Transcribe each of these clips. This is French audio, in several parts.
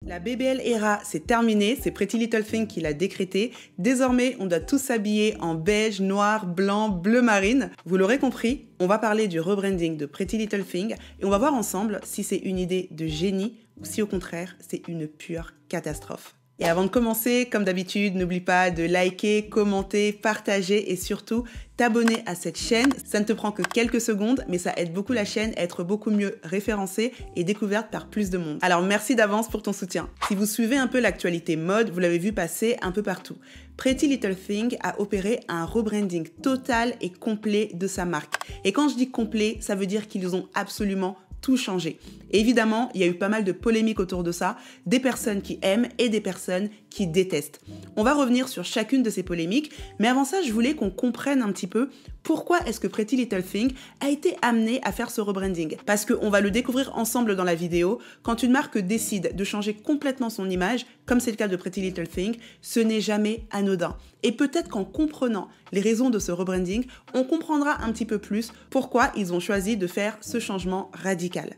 La BBL era, c'est terminé, c'est Pretty Little Thing qui l'a décrété. Désormais, on doit tous s'habiller en beige, noir, blanc, bleu marine. Vous l'aurez compris, on va parler du rebranding de Pretty Little Thing et on va voir ensemble si c'est une idée de génie ou si au contraire, c'est une pure catastrophe. Et avant de commencer, comme d'habitude, n'oublie pas de liker, commenter, partager et surtout t'abonner à cette chaîne. Ça ne te prend que quelques secondes, mais ça aide beaucoup la chaîne à être beaucoup mieux référencée et découverte par plus de monde. Alors merci d'avance pour ton soutien. Si vous suivez un peu l'actualité mode, vous l'avez vu passer un peu partout. Pretty Little Thing a opéré un rebranding total et complet de sa marque. Et quand je dis complet, ça veut dire qu'ils ont absolument tout changé. Et évidemment, il y a eu pas mal de polémiques autour de ça, des personnes qui aiment et des personnes qui détestent. On va revenir sur chacune de ces polémiques, mais avant ça, je voulais qu'on comprenne un petit peu pourquoi est-ce que Pretty Little Thing a été amené à faire ce rebranding. Parce qu'on va le découvrir ensemble dans la vidéo, quand une marque décide de changer complètement son image, comme c'est le cas de Pretty Little Thing, ce n'est jamais anodin. Et peut-être qu'en comprenant les raisons de ce rebranding, on comprendra un petit peu plus pourquoi ils ont choisi de faire ce changement radical.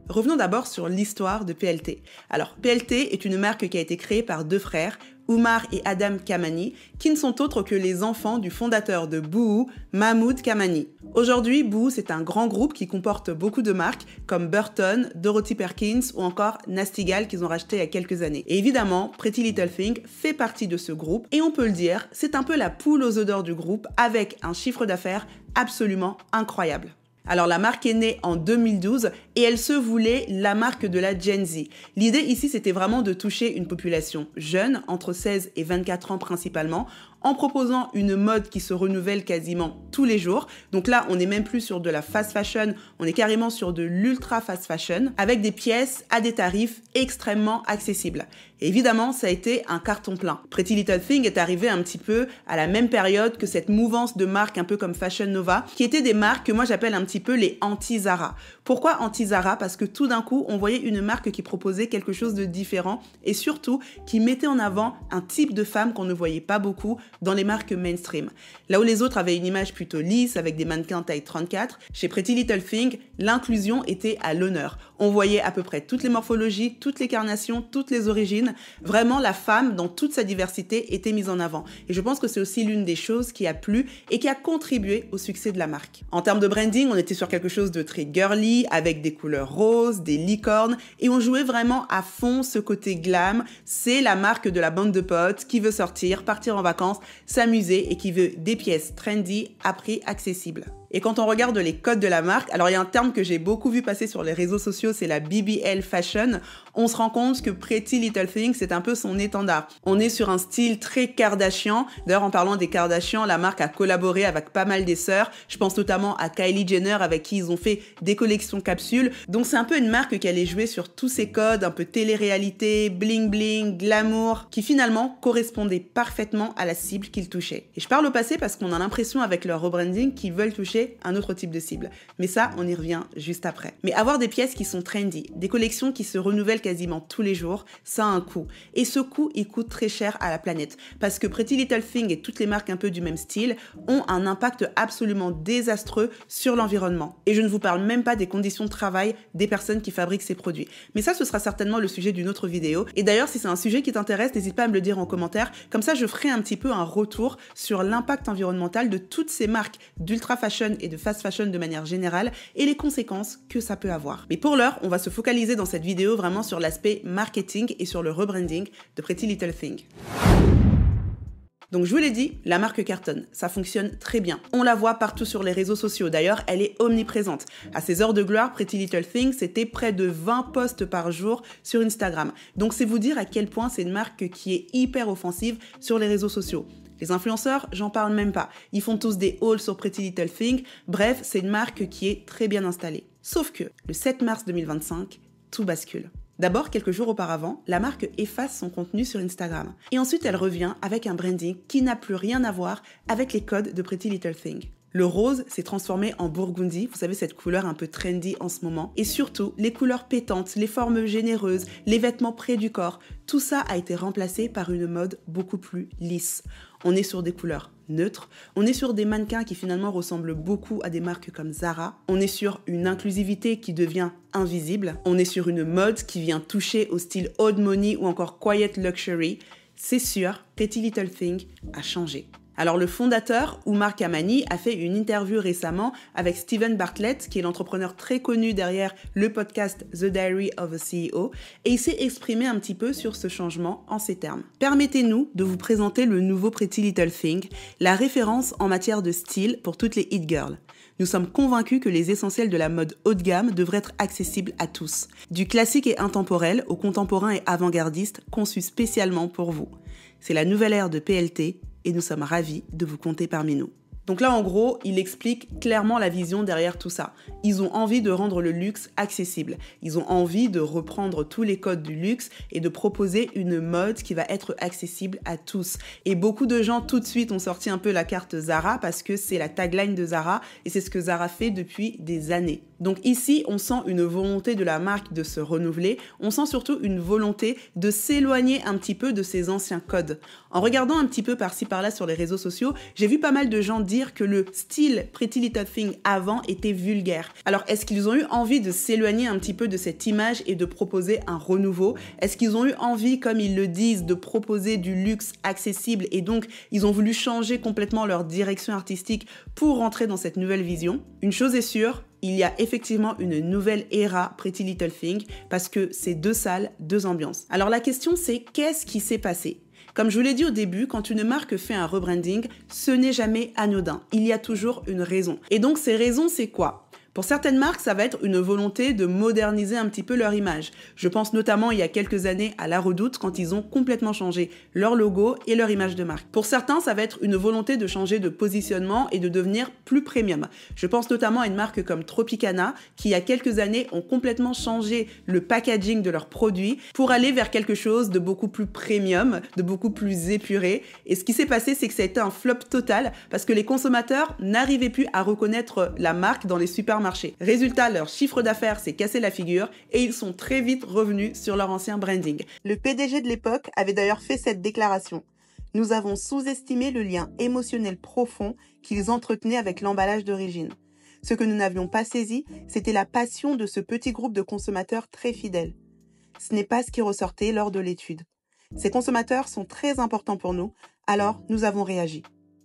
Revenons d'abord sur l'histoire de PLT. Alors, PLT est une marque qui a été créée par deux frères, Umar et Adam Kamani, qui ne sont autres que les enfants du fondateur de Boohoo, Mahmoud Kamani. Aujourd'hui, Boohoo, c'est un grand groupe qui comporte beaucoup de marques comme Burton, Dorothy Perkins ou encore Nasty Gal qu'ils ont racheté il y a quelques années. Et évidemment, Pretty Little Thing fait partie de ce groupe et on peut le dire, c'est un peu la poule aux œufs d'or du groupe avec un chiffre d'affaires absolument incroyable. Alors la marque est née en 2012 et elle se voulait la marque de la Gen Z. L'idée ici c'était vraiment de toucher une population jeune, entre 16 et 24 ans principalement, en proposant une mode qui se renouvelle quasiment tous les jours. Donc là, on n'est même plus sur de la fast fashion, on est carrément sur de l'ultra fast fashion, avec des pièces à des tarifs extrêmement accessibles. Et évidemment, ça a été un carton plein. Pretty Little Thing est arrivé un petit peu à la même période que cette mouvance de marques un peu comme Fashion Nova, qui étaient des marques que moi j'appelle un petit peu les anti-Zara. Pourquoi anti-Zara? Parce que tout d'un coup, on voyait une marque qui proposait quelque chose de différent et surtout qui mettait en avant un type de femme qu'on ne voyait pas beaucoup dans les marques mainstream. Là où les autres avaient une image plutôt lisse avec des mannequins taille 34, chez Pretty Little Thing, l'inclusion était à l'honneur. On voyait à peu près toutes les morphologies, toutes les carnations, toutes les origines. Vraiment, la femme, dans toute sa diversité, était mise en avant. Et je pense que c'est aussi l'une des choses qui a plu et qui a contribué au succès de la marque. En termes de branding, on était sur quelque chose de très girly, avec des couleurs roses, des licornes, et on jouait vraiment à fond ce côté glam. C'est la marque de la bande de potes qui veut sortir, partir en vacances, s'amuser et qui veut des pièces trendy à prix accessible. Et quand on regarde les codes de la marque, alors il y a un terme que j'ai beaucoup vu passer sur les réseaux sociaux, c'est la BBL Fashion. On se rend compte que Pretty Little Thing, c'est un peu son étendard. On est sur un style très Kardashian. D'ailleurs, en parlant des Kardashians, la marque a collaboré avec pas mal des sœurs. Je pense notamment à Kylie Jenner, avec qui ils ont fait des collections capsules. Donc c'est un peu une marque qui allait jouer sur tous ces codes, un peu télé-réalité, bling-bling, glamour, qui finalement correspondaient parfaitement à la cible qu'ils touchaient. Et je parle au passé parce qu'on a l'impression avec leur rebranding qu'ils veulent toucher un autre type de cible. Mais ça, on y revient juste après. Mais avoir des pièces qui sont trendy, des collections qui se renouvellent quasiment tous les jours, ça a un coût. Et ce coût, il coûte très cher à la planète. Parce que Pretty Little Thing et toutes les marques un peu du même style ont un impact absolument désastreux sur l'environnement. Et je ne vous parle même pas des conditions de travail des personnes qui fabriquent ces produits. Mais ça, ce sera certainement le sujet d'une autre vidéo. Et d'ailleurs, si c'est un sujet qui t'intéresse, n'hésite pas à me le dire en commentaire. Comme ça, je ferai un petit peu un retour sur l'impact environnemental de toutes ces marques d'ultra fashion et de fast fashion de manière générale et les conséquences que ça peut avoir. Mais pour l'heure, on va se focaliser dans cette vidéo vraiment sur l'aspect marketing et sur le rebranding de Pretty Little Thing. Donc je vous l'ai dit, la marque cartonne, ça fonctionne très bien. On la voit partout sur les réseaux sociaux, d'ailleurs elle est omniprésente. À ses heures de gloire, Pretty Little Thing, c'était près de 20 posts par jour sur Instagram. Donc c'est vous dire à quel point c'est une marque qui est hyper offensive sur les réseaux sociaux. Les influenceurs, j'en parle même pas. Ils font tous des hauls sur Pretty Little Thing. Bref, c'est une marque qui est très bien installée. Sauf que, le 7 mars 2025, tout bascule. D'abord, quelques jours auparavant, la marque efface son contenu sur Instagram. Et ensuite, elle revient avec un branding qui n'a plus rien à voir avec les codes de Pretty Little Thing. Le rose s'est transformé en burgundy, vous savez cette couleur un peu trendy en ce moment. Et surtout, les couleurs pétantes, les formes généreuses, les vêtements près du corps, tout ça a été remplacé par une mode beaucoup plus lisse. On est sur des couleurs neutres, on est sur des mannequins qui finalement ressemblent beaucoup à des marques comme Zara, on est sur une inclusivité qui devient invisible, on est sur une mode qui vient toucher au style old money ou encore quiet luxury. C'est sûr, Pretty Little Thing a changé. Alors le fondateur, Umar Kamani, a fait une interview récemment avec Steven Bartlett, qui est l'entrepreneur très connu derrière le podcast The Diary of a CEO, et il s'est exprimé un petit peu sur ce changement en ces termes. Permettez-nous de vous présenter le nouveau Pretty Little Thing, la référence en matière de style pour toutes les hit girls. Nous sommes convaincus que les essentiels de la mode haut de gamme devraient être accessibles à tous. Du classique et intemporel au contemporain et avant-gardiste, conçu spécialement pour vous. C'est la nouvelle ère de PLT, et nous sommes ravis de vous compter parmi nous. Donc là, en gros, il explique clairement la vision derrière tout ça. Ils ont envie de rendre le luxe accessible. Ils ont envie de reprendre tous les codes du luxe et de proposer une mode qui va être accessible à tous. Et beaucoup de gens, tout de suite, ont sorti un peu la carte Zara parce que c'est la tagline de Zara et c'est ce que Zara fait depuis des années. Donc ici, on sent une volonté de la marque de se renouveler. On sent surtout une volonté de s'éloigner un petit peu de ces anciens codes. En regardant un petit peu par-ci par-là sur les réseaux sociaux, j'ai vu pas mal de gens dire que le style Pretty Little Thing avant était vulgaire. Alors, est-ce qu'ils ont eu envie de s'éloigner un petit peu de cette image et de proposer un renouveau? Est-ce qu'ils ont eu envie, comme ils le disent, de proposer du luxe accessible et donc ils ont voulu changer complètement leur direction artistique pour rentrer dans cette nouvelle vision? Une chose est sûre, il y a effectivement une nouvelle era Pretty Little Thing parce que c'est deux salles, deux ambiances. Alors la question c'est qu'est-ce qui s'est passé? Comme je vous l'ai dit au début, quand une marque fait un rebranding, ce n'est jamais anodin. Il y a toujours une raison. Et donc ces raisons, c'est quoi? Pour certaines marques, ça va être une volonté de moderniser un petit peu leur image. Je pense notamment il y a quelques années à La Redoute quand ils ont complètement changé leur logo et leur image de marque. Pour certains, ça va être une volonté de changer de positionnement et de devenir plus premium. Je pense notamment à une marque comme Tropicana qui il y a quelques années ont complètement changé le packaging de leurs produits pour aller vers quelque chose de beaucoup plus premium, de beaucoup plus épuré. Et ce qui s'est passé, c'est que ça a été un flop total parce que les consommateurs n'arrivaient plus à reconnaître la marque dans les supermarchés. Résultat, leur chiffre d'affaires s'est cassé la figure et ils sont très vite revenus sur leur ancien branding. Le PDG de l'époque avait d'ailleurs fait cette déclaration. Nous avons sous-estimé le lien émotionnel profond qu'ils entretenaient avec l'emballage d'origine. Ce que nous n'avions pas saisi, c'était la passion de ce petit groupe de consommateurs très fidèles. Ce n'est pas ce qui ressortait lors de l'étude. Ces consommateurs sont très importants pour nous, alors nous avons réagi.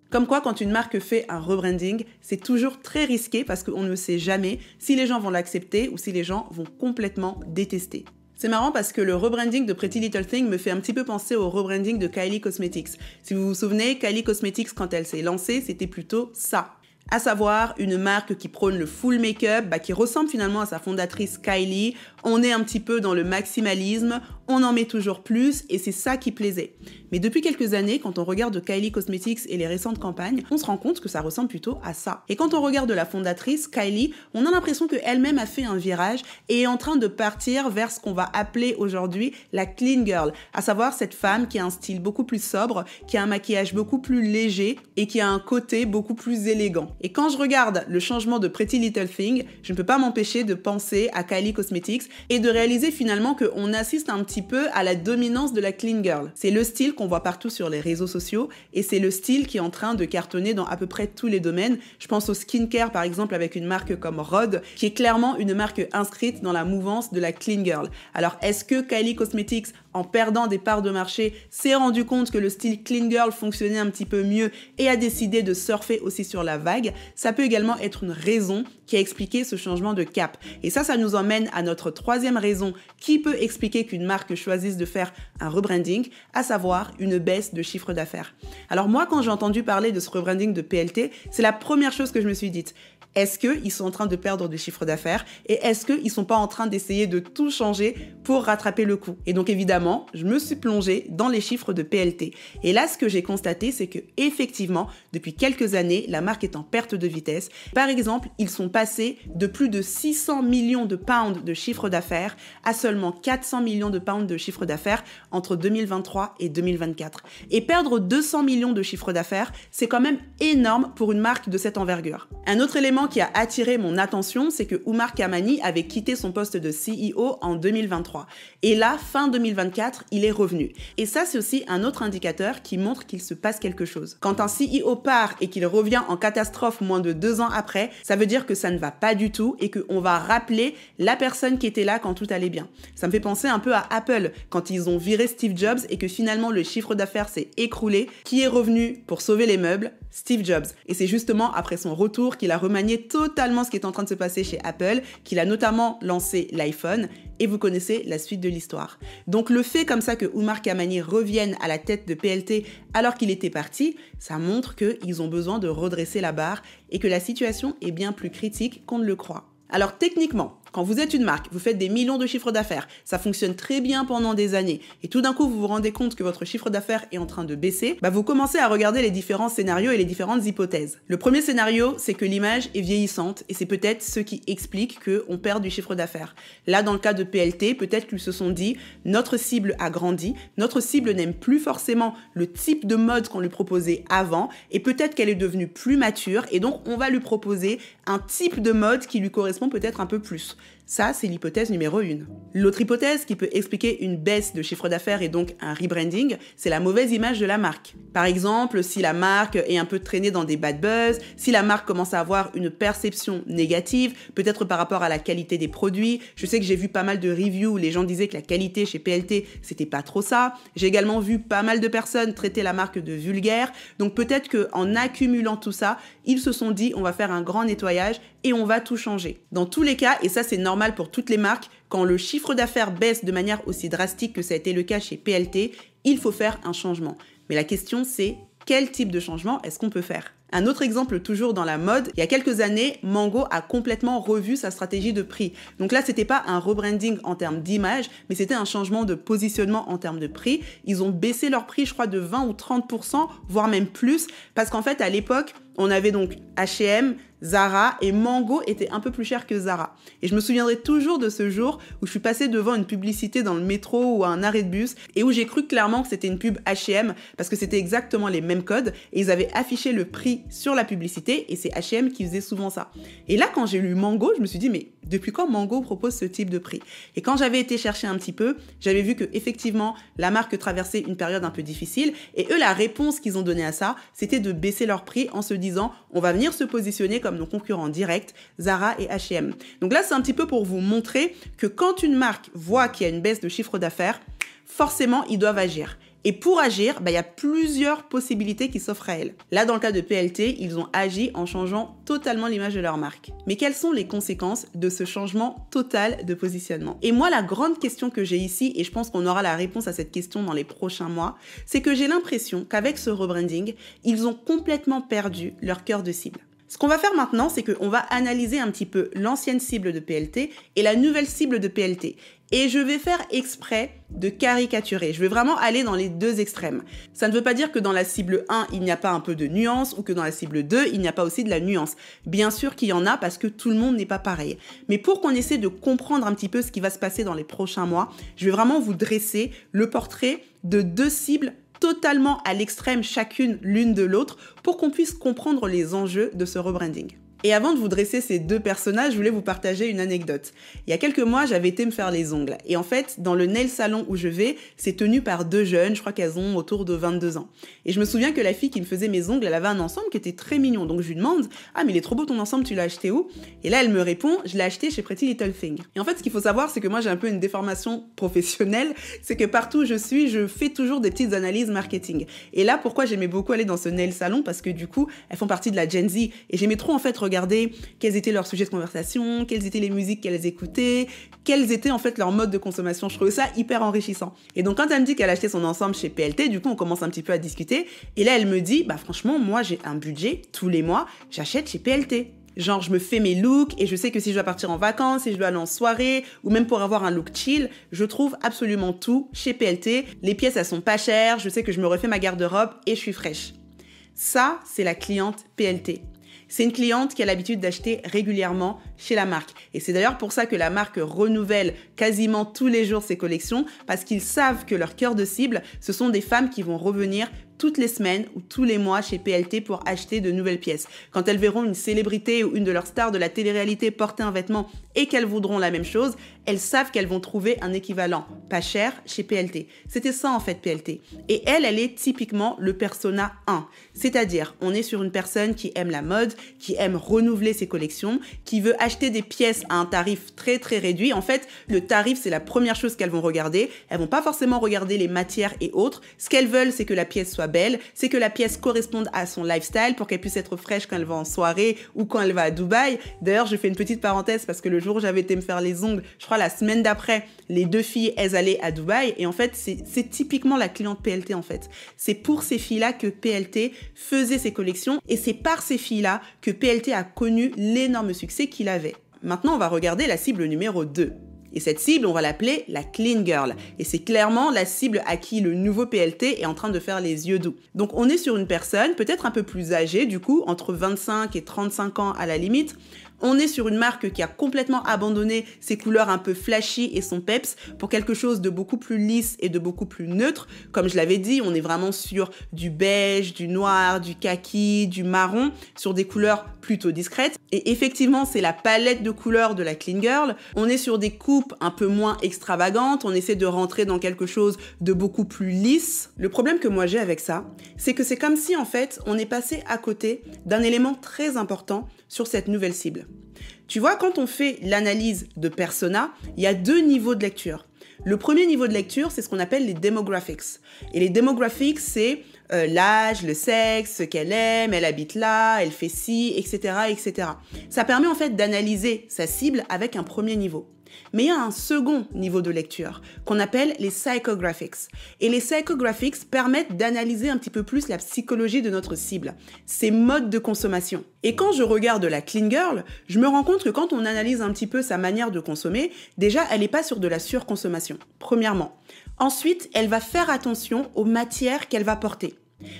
Comme quoi, quand une marque fait un rebranding, c'est toujours très risqué parce qu'on ne sait jamais si les gens vont l'accepter ou si les gens vont complètement détester. C'est marrant parce que le rebranding de Pretty Little Thing me fait un petit peu penser au rebranding de Kylie Cosmetics. Si vous vous souvenez, Kylie Cosmetics, quand elle s'est lancée, c'était plutôt ça. À savoir une marque qui prône le full make-up, qui ressemble finalement à sa fondatrice Kylie. On est un petit peu dans le maximalisme, on en met toujours plus et c'est ça qui plaisait. Mais depuis quelques années, quand on regarde Kylie Cosmetics et les récentes campagnes, on se rend compte que ça ressemble plutôt à ça. Et quand on regarde la fondatrice, Kylie, on a l'impression qu'elle-même a fait un virage et est en train de partir vers ce qu'on va appeler aujourd'hui la clean girl, à savoir cette femme qui a un style beaucoup plus sobre, qui a un maquillage beaucoup plus léger et qui a un côté beaucoup plus élégant. Et quand je regarde le changement de Pretty Little Thing, je ne peux pas m'empêcher de penser à Kylie Cosmetics et de réaliser finalement qu'on assiste un petit peu à la dominance de la clean girl. C'est le style qu'on voit partout sur les réseaux sociaux et c'est le style qui est en train de cartonner dans à peu près tous les domaines. Je pense au skincare par exemple avec une marque comme Rhode qui est clairement une marque inscrite dans la mouvance de la clean girl. Alors est-ce que Kylie Cosmetics, en perdant des parts de marché, s'est rendu compte que le style clean girl fonctionnait un petit peu mieux et a décidé de surfer aussi sur la vague? Ça peut également être une raison qui a expliqué ce changement de cap. Et ça nous emmène à notre troisième raison qui peut expliquer qu'une marque choisisse de faire un rebranding, à savoir une baisse de chiffre d'affaires. Alors moi, quand j'ai entendu parler de ce rebranding de PLT, c'est la première chose que je me suis dite. Est-ce qu'ils sont en train de perdre du chiffre d'affaires et est-ce qu'ils sont pas en train d'essayer de tout changer pour rattraper le coup? Et donc évidemment, je me suis plongée dans les chiffres de PLT. Et là, ce que j'ai constaté, c'est que effectivement, depuis quelques années, la marque est en perte de vitesse. Par exemple, ils sont passés de plus de 600 millions de pounds de chiffre d'affaires à seulement 400 millions de pounds de chiffre d'affaires entre 2023 et 2024. Et perdre 200 millions de chiffre d'affaires, c'est quand même énorme pour une marque de cette envergure. Un autre élément qui a attiré mon attention, c'est que Umar Kamani avait quitté son poste de CEO en 2023. Et là, fin 2024, il est revenu. Et ça, c'est aussi un autre indicateur qui montre qu'il se passe quelque chose. Quand un CEO part et qu'il revient en catastrophe moins de 2 ans après, ça veut dire que ça ne va pas du tout et qu'on va rappeler la personne qui était là quand tout allait bien. Ça me fait penser un peu à Apple, quand ils ont viré Steve Jobs et que finalement le chiffre d'affaires s'est écroulé. Qui est revenu pour sauver les meubles? Steve Jobs. Et c'est justement après son retour qu'il a remanié totalement ce qui est en train de se passer chez Apple, qu'il a notamment lancé l'iPhone, et vous connaissez la suite de l'histoire. Donc le fait comme ça que Umar Kamani revienne à la tête de PLT alors qu'il était parti, ça montre qu'ils ont besoin de redresser la barre et que la situation est bien plus critique qu'on ne le croit. Alors techniquement, quand vous êtes une marque, vous faites des millions de chiffres d'affaires, ça fonctionne très bien pendant des années, et tout d'un coup vous vous rendez compte que votre chiffre d'affaires est en train de baisser, vous commencez à regarder les différents scénarios et les différentes hypothèses. Le premier scénario, c'est que l'image est vieillissante, et c'est peut-être ce qui explique qu'on perd du chiffre d'affaires. Là, dans le cas de PLT, peut-être qu'ils se sont dit, notre cible a grandi, notre cible n'aime plus forcément le type de mode qu'on lui proposait avant, et peut-être qu'elle est devenue plus mature, et donc on va lui proposer un type de mode qui lui correspond peut-être un peu plus. Ça, c'est l'hypothèse numéro 1. L'autre hypothèse qui peut expliquer une baisse de chiffre d'affaires et donc un rebranding, c'est la mauvaise image de la marque. Par exemple, si la marque est un peu traînée dans des bad buzz, si la marque commence à avoir une perception négative, peut-être par rapport à la qualité des produits. Je sais que j'ai vu pas mal de reviews où les gens disaient que la qualité chez PLT, c'était pas trop ça. J'ai également vu pas mal de personnes traiter la marque de vulgaire. Donc peut-être qu'en accumulant tout ça, ils se sont dit, on va faire un grand nettoyage et on va tout changer. Dans tous les cas, et ça c'est normal pour toutes les marques, quand le chiffre d'affaires baisse de manière aussi drastique que ça a été le cas chez PLT, il faut faire un changement. Mais la question c'est, quel type de changement est-ce qu'on peut faire ? Un autre exemple toujours dans la mode, il y a quelques années, Mango a complètement revu sa stratégie de prix. Donc là, c'était pas un rebranding en termes d'image, mais c'était un changement de positionnement en termes de prix. Ils ont baissé leur prix, je crois, de 20 ou 30%, voire même plus, parce qu'en fait, à l'époque, on avait donc H&M, Zara et Mango était un peu plus cher que Zara. Et je me souviendrai toujours de ce jour où je suis passée devant une publicité dans le métro ou à un arrêt de bus et où j'ai cru clairement que c'était une pub H&M parce que c'était exactement les mêmes codes et ils avaient affiché le prix sur la publicité et c'est H&M qui faisait souvent ça. Et là, quand j'ai lu Mango, je me suis dit mais depuis quand Mango propose ce type de prix? Et quand j'avais été chercher un petit peu, j'avais vu que effectivement la marque traversait une période un peu difficile et eux, la réponse qu'ils ont donnée à ça, c'était de baisser leur prix en se disant on va venir se positionner comme nos concurrents directs, Zara et H&M. Donc là, c'est un petit peu pour vous montrer que quand une marque voit qu'il y a une baisse de chiffre d'affaires, forcément, ils doivent agir. Et pour agir, il y a plusieurs possibilités qui s'offrent à elle. Là, dans le cas de PLT, ils ont agi en changeant totalement l'image de leur marque. Mais quelles sont les conséquences de ce changement total de positionnement? Et moi, la grande question que j'ai ici, et je pense qu'on aura la réponse à cette question dans les prochains mois, c'est que j'ai l'impression qu'avec ce rebranding, ils ont complètement perdu leur cœur de cible. Ce qu'on va faire maintenant, c'est qu'on va analyser un petit peu l'ancienne cible de PLT et la nouvelle cible de PLT. Et je vais faire exprès de caricaturer. Je vais vraiment aller dans les deux extrêmes. Ça ne veut pas dire que dans la cible 1, il n'y a pas un peu de nuance ou que dans la cible 2, il n'y a pas aussi de la nuance. Bien sûr qu'il y en a parce que tout le monde n'est pas pareil. Mais pour qu'on essaie de comprendre un petit peu ce qui va se passer dans les prochains mois, je vais vraiment vous dresser le portrait de deux cibles totalement à l'extrême chacune l'une de l'autre pour qu'on puisse comprendre les enjeux de ce rebranding. Et avant de vous dresser ces deux personnages, je voulais vous partager une anecdote. Il y a quelques mois, j'avais été me faire les ongles. Et en fait, dans le nail salon où je vais, c'est tenu par deux jeunes, je crois qu'elles ont autour de 22 ans. Et je me souviens que la fille qui me faisait mes ongles, elle avait un ensemble qui était très mignon. Donc je lui demande, ah mais il est trop beau ton ensemble, tu l'as acheté où? Et là, elle me répond, je l'ai acheté chez Pretty Little Thing. Et en fait, ce qu'il faut savoir, c'est que moi, j'ai un peu une déformation professionnelle. C'est que partout où je suis, je fais toujours des petites analyses marketing. Et là, pourquoi j'aimais beaucoup aller dans ce nail salon? Parce que du coup, elles font partie de la Gen Z. Et j'aimais trop en fait regarder quels étaient leurs sujets de conversation, quelles étaient les musiques qu'elles écoutaient, quels étaient en fait leurs modes de consommation. Je trouvais ça hyper enrichissant. Et donc quand elle me dit qu'elle a acheté son ensemble chez PLT, du coup on commence un petit peu à discuter. Et là elle me dit, bah franchement moi j'ai un budget tous les mois, j'achète chez PLT. Genre, je me fais mes looks et je sais que si je dois partir en vacances, si je dois aller en soirée ou même pour avoir un look chill, je trouve absolument tout chez PLT. Les pièces, elles sont pas chères, je sais que je me refais ma garde-robe et je suis fraîche. Ça, c'est la cliente PLT. C'est une cliente qui a l'habitude d'acheter régulièrement chez la marque. Et c'est d'ailleurs pour ça que la marque renouvelle quasiment tous les jours ses collections, parce qu'ils savent que leur cœur de cible, ce sont des femmes qui vont revenir toutes les semaines ou tous les mois chez PLT pour acheter de nouvelles pièces. Quand elles verront une célébrité ou une de leurs stars de la télé-réalité porter un vêtement et qu'elles voudront la même chose, elles savent qu'elles vont trouver un équivalent pas cher chez PLT. C'était ça en fait PLT. Et elle est typiquement le persona 1. C'est-à-dire, on est sur une personne qui aime la mode, qui aime renouveler ses collections, qui veut acheter des pièces à un tarif très très réduit. En fait, le tarif, c'est la première chose qu'elles vont regarder. Elles vont pas forcément regarder les matières et autres. Ce qu'elles veulent, c'est que la pièce soit belle, c'est que la pièce corresponde à son lifestyle pour qu'elle puisse être fraîche quand elle va en soirée ou quand elle va à Dubaï. D'ailleurs, je fais une petite parenthèse parce que le jour où j'avais été me faire les ongles, je crois la semaine d'après, les deux filles, elles allaient à Dubaï et en fait, c'est typiquement la cliente PLT en fait. C'est pour ces filles-là que PLT faisait ses collections et c'est par ces filles-là que PLT a connu l'énorme succès qu'il avait. Maintenant, on va regarder la cible numéro 2. Et cette cible, on va l'appeler la clean girl. Et c'est clairement la cible à qui le nouveau PLT est en train de faire les yeux doux. Donc on est sur une personne peut-être un peu plus âgée, du coup, entre 25 et 35 ans à la limite. On est sur une marque qui a complètement abandonné ses couleurs un peu flashy et son peps pour quelque chose de beaucoup plus lisse et de beaucoup plus neutre. Comme je l'avais dit, on est vraiment sur du beige, du noir, du kaki, du marron, sur des couleurs plutôt discrètes. Et effectivement, c'est la palette de couleurs de la clean girl. On est sur des coupes un peu moins extravagantes. On essaie de rentrer dans quelque chose de beaucoup plus lisse. Le problème que moi j'ai avec ça, c'est que c'est comme si en fait, on est passé à côté d'un élément très important sur cette nouvelle cible. Tu vois, quand on fait l'analyse de persona, il y a 2 niveaux de lecture. Le premier niveau de lecture, c'est ce qu'on appelle les demographics. Et les demographics, c'est l'âge, le sexe, ce qu'elle aime, elle habite là, elle fait ci, etc., etc. Ça permet en fait d'analyser sa cible avec un premier niveau. Mais il y a un second niveau de lecture qu'on appelle les psychographics. Et les psychographics permettent d'analyser un petit peu plus la psychologie de notre cible, ses modes de consommation. Et quand je regarde la clean girl, je me rends compte que quand on analyse un petit peu sa manière de consommer, déjà, elle n'est pas sur de la surconsommation, premièrement. Ensuite, elle va faire attention aux matières qu'elle va porter.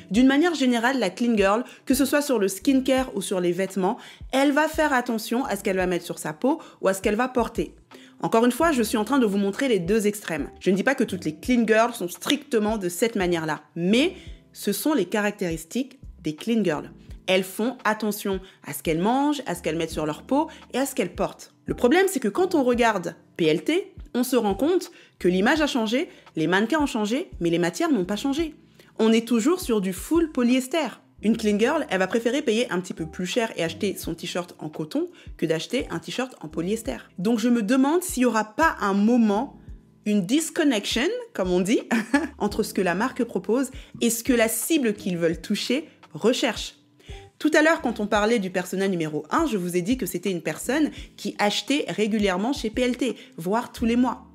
D'une manière générale, la clean girl, que ce soit sur le skincare ou sur les vêtements, elle va faire attention à ce qu'elle va mettre sur sa peau ou à ce qu'elle va porter. Encore une fois, je suis en train de vous montrer les 2 extrêmes. Je ne dis pas que toutes les clean girls sont strictement de cette manière-là, mais ce sont les caractéristiques des clean girls. Elles font attention à ce qu'elles mangent, à ce qu'elles mettent sur leur peau et à ce qu'elles portent. Le problème, c'est que quand on regarde PLT, on se rend compte que l'image a changé, les mannequins ont changé, mais les matières n'ont pas changé. On est toujours sur du full polyester. Une clean girl, elle va préférer payer un petit peu plus cher et acheter son t-shirt en coton que d'acheter un t-shirt en polyester. Donc je me demande s'il n'y aura pas un moment, une disconnection, comme on dit, entre ce que la marque propose et ce que la cible qu'ils veulent toucher recherche. Tout à l'heure, quand on parlait du persona numéro 1, je vous ai dit que c'était une personne qui achetait régulièrement chez PLT, voire tous les mois.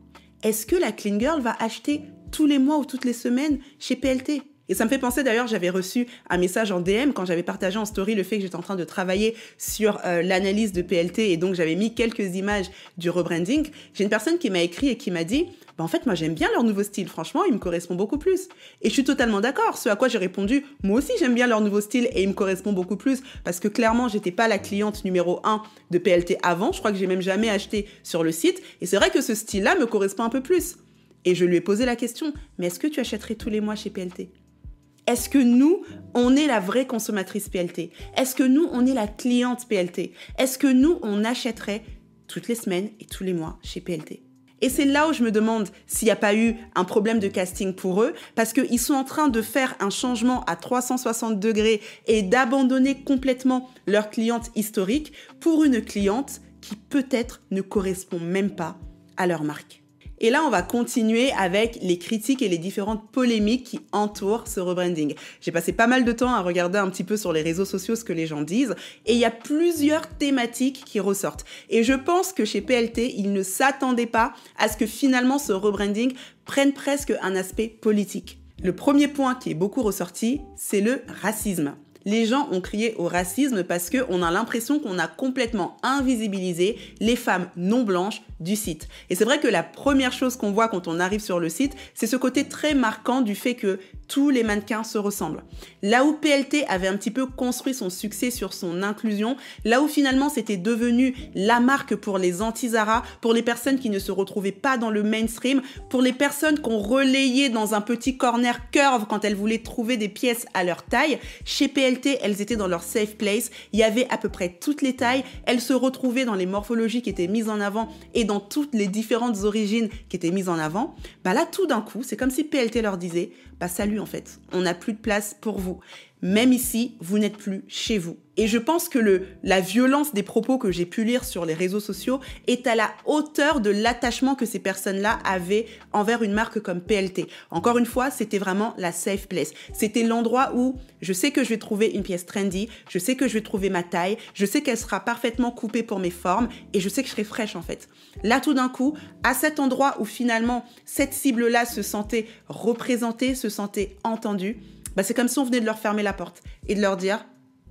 Est-ce que la clean girl va acheter tous les mois ou toutes les semaines chez PLT ? Et ça me fait penser d'ailleurs, j'avais reçu un message en DM quand j'avais partagé en story le fait que j'étais en train de travailler sur l'analyse de PLT et donc j'avais mis quelques images du rebranding. J'ai une personne qui m'a écrit et qui m'a dit « en fait, moi j'aime bien leur nouveau style, franchement, il me correspond beaucoup plus. » Et je suis totalement d'accord, ce à quoi j'ai répondu « Moi aussi j'aime bien leur nouveau style et il me correspond beaucoup plus parce que clairement, j'étais pas la cliente numéro 1 de PLT avant, je crois que j'ai même jamais acheté sur le site et c'est vrai que ce style-là me correspond un peu plus. » Et je lui ai posé la question « Mais est-ce que tu achèterais tous les mois chez PLT ?» Est-ce que nous, on est la vraie consommatrice PLT? Est-ce que nous, on est la cliente PLT? Est-ce que nous, on achèterait toutes les semaines et tous les mois chez PLT? Et c'est là où je me demande s'il n'y a pas eu un problème de casting pour eux, parce qu'ils sont en train de faire un changement à 360 degrés et d'abandonner complètement leur cliente historique pour une cliente qui peut-être ne correspond même pas à leur marque. Et là, on va continuer avec les critiques et les différentes polémiques qui entourent ce rebranding. J'ai passé pas mal de temps à regarder un petit peu sur les réseaux sociaux ce que les gens disent et il y a plusieurs thématiques qui ressortent. Et je pense que chez PLT, ils ne s'attendaient pas à ce que finalement ce rebranding prenne presque un aspect politique. Le premier point qui est beaucoup ressorti, c'est le racisme. Les gens ont crié au racisme parce qu'on a l'impression qu'on a complètement invisibilisé les femmes non blanches du site. Et c'est vrai que la première chose qu'on voit quand on arrive sur le site, c'est ce côté très marquant du fait que tous les mannequins se ressemblent. Là où PLT avait un petit peu construit son succès sur son inclusion, là où finalement c'était devenu la marque pour les anti-Zara, pour les personnes qui ne se retrouvaient pas dans le mainstream, pour les personnes qu'on relayait dans un petit corner curve quand elles voulaient trouver des pièces à leur taille, chez PLT, elles étaient dans leur safe place, il y avait à peu près toutes les tailles, elles se retrouvaient dans les morphologies qui étaient mises en avant et dans toutes les différentes origines qui étaient mises en avant. Bah là, tout d'un coup, c'est comme si PLT leur disait « Bah salut en fait, on n'a plus de place pour vous. Même ici, vous n'êtes plus chez vous. » Et je pense que la violence des propos que j'ai pu lire sur les réseaux sociaux est à la hauteur de l'attachement que ces personnes-là avaient envers une marque comme PLT. Encore une fois, c'était vraiment la safe place. C'était l'endroit où je sais que je vais trouver une pièce trendy, je sais que je vais trouver ma taille, je sais qu'elle sera parfaitement coupée pour mes formes et je sais que je serai fraîche en fait. Là, tout d'un coup, à cet endroit où finalement cette cible-là se sentait représentée, se sentait entendue, bah, c'est comme si on venait de leur fermer la porte et de leur dire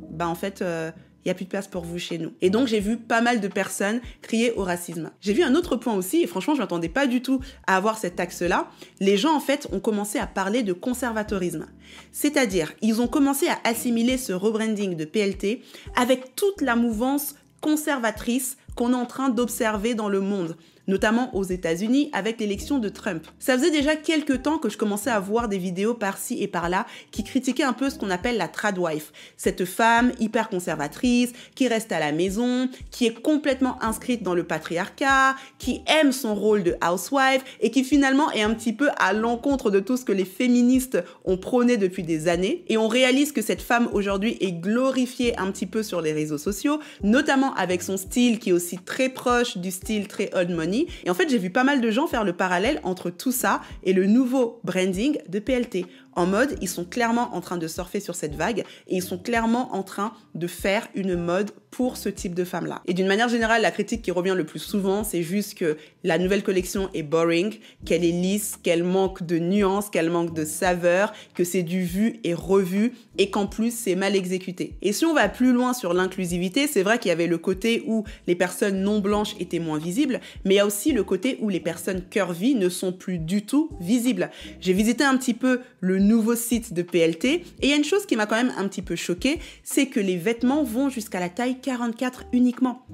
bah en fait, il n'y a plus de place pour vous chez nous. Et donc, j'ai vu pas mal de personnes crier au racisme. J'ai vu un autre point aussi, et franchement, je ne m'attendais pas du tout à avoir cet axe-là. Les gens, en fait, ont commencé à parler de conservatorisme. C'est-à-dire, ils ont commencé à assimiler ce rebranding de PLT avec toute la mouvance conservatrice qu'on est en train d'observer dans le monde, notamment aux États-Unis avec l'élection de Trump. Ça faisait déjà quelques temps que je commençais à voir des vidéos par-ci et par-là qui critiquaient un peu ce qu'on appelle la tradwife, cette femme hyper conservatrice qui reste à la maison, qui est complètement inscrite dans le patriarcat, qui aime son rôle de housewife et qui finalement est un petit peu à l'encontre de tout ce que les féministes ont prôné depuis des années. Et on réalise que cette femme aujourd'hui est glorifiée un petit peu sur les réseaux sociaux, notamment avec son style qui est aussi très proche du style très old money. Et en fait, j'ai vu pas mal de gens faire le parallèle entre tout ça et le nouveau branding de PLT. En mode, ils sont clairement en train de surfer sur cette vague et ils sont clairement en train de faire une mode pour ce type de femme-là. Et d'une manière générale, la critique qui revient le plus souvent, c'est juste que la nouvelle collection est boring, qu'elle est lisse, qu'elle manque de nuances, qu'elle manque de saveur, que c'est du vu et revu et qu'en plus, c'est mal exécuté. Et si on va plus loin sur l'inclusivité, c'est vrai qu'il y avait le côté où les personnes non blanches étaient moins visibles, mais il y a aussi le côté où les personnes curvy ne sont plus du tout visibles. J'ai visité un petit peu le nouveau site de PLT et il y a une chose qui m'a quand même un petit peu choquée, c'est que les vêtements vont jusqu'à la taille 44 uniquement.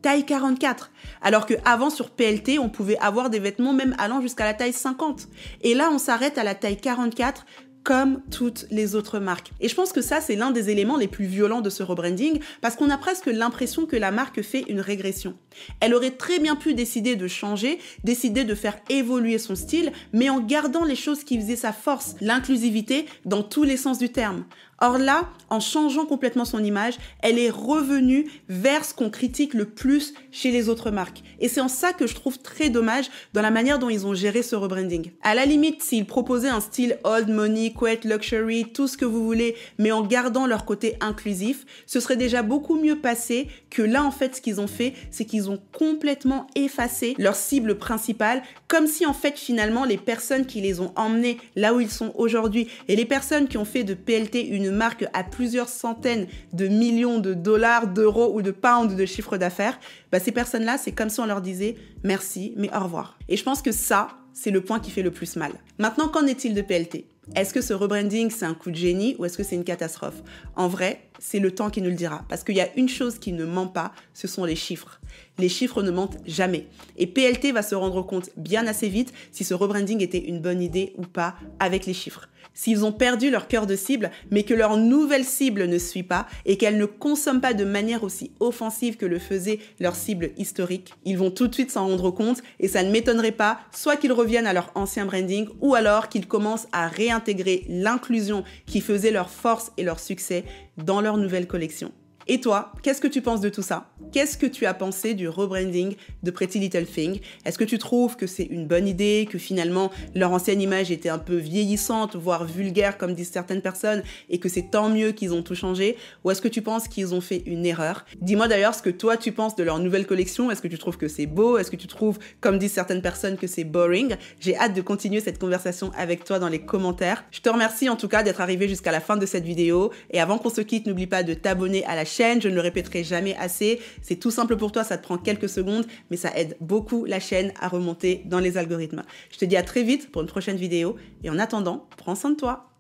Taille 44. Alors qu'avant sur PLT, on pouvait avoir des vêtements même allant jusqu'à la taille 50. Et là, on s'arrête à la taille 44 comme toutes les autres marques. Et je pense que ça, c'est l'un des éléments les plus violents de ce rebranding parce qu'on a presque l'impression que la marque fait une régression. Elle aurait très bien pu décider de changer, décider de faire évoluer son style, mais en gardant les choses qui faisaient sa force, l'inclusivité dans tous les sens du terme. Or là, en changeant complètement son image, elle est revenue vers ce qu'on critique le plus chez les autres marques. Et c'est en ça que je trouve très dommage dans la manière dont ils ont géré ce rebranding. À la limite, s'ils proposaient un style old money, quiet luxury, tout ce que vous voulez, mais en gardant leur côté inclusif, ce serait déjà beaucoup mieux passé que là, en fait, ce qu'ils ont fait, c'est qu'ils ont complètement effacé leur cible principale, comme si, en fait, finalement, les personnes qui les ont emmenés là où ils sont aujourd'hui et les personnes qui ont fait de PLT une marque à plusieurs centaines de millions de dollars, d'euros ou de pounds de chiffre d'affaires, bah ces personnes-là, c'est comme si on leur disait merci, mais au revoir. Et je pense que ça, c'est le point qui fait le plus mal. Maintenant, qu'en est-il de PLT ? Est-ce que ce rebranding, c'est un coup de génie ou est-ce que c'est une catastrophe ? En vrai, c'est le temps qui nous le dira. Parce qu'il y a une chose qui ne ment pas, ce sont les chiffres. Les chiffres ne mentent jamais. Et PLT va se rendre compte bien assez vite si ce rebranding était une bonne idée ou pas avec les chiffres. S'ils ont perdu leur cœur de cible, mais que leur nouvelle cible ne suit pas et qu'elle ne consomme pas de manière aussi offensive que le faisait leur cible historique, ils vont tout de suite s'en rendre compte et ça ne m'étonnerait pas, soit qu'ils reviennent à leur ancien branding ou alors qu'ils commencent à réintégrer l'inclusion qui faisait leur force et leur succès dans leur nouvelle collection. Et toi, qu'est-ce que tu penses de tout ça? Qu'est-ce que tu as pensé du rebranding de Pretty Little Thing? Est-ce que tu trouves que c'est une bonne idée, que finalement leur ancienne image était un peu vieillissante, voire vulgaire comme disent certaines personnes, et que c'est tant mieux qu'ils ont tout changé? Ou est-ce que tu penses qu'ils ont fait une erreur? Dis-moi d'ailleurs ce que toi tu penses de leur nouvelle collection. Est-ce que tu trouves que c'est beau? Est-ce que tu trouves, comme disent certaines personnes, que c'est boring? J'ai hâte de continuer cette conversation avec toi dans les commentaires. Je te remercie en tout cas d'être arrivé jusqu'à la fin de cette vidéo. Et avant qu'on se quitte, n'oublie pas de t'abonner à la chaîne. Je ne le répéterai jamais assez. C'est tout simple pour toi, ça te prend quelques secondes, mais ça aide beaucoup la chaîne à remonter dans les algorithmes. Je te dis à très vite pour une prochaine vidéo. Et en attendant, prends soin de toi.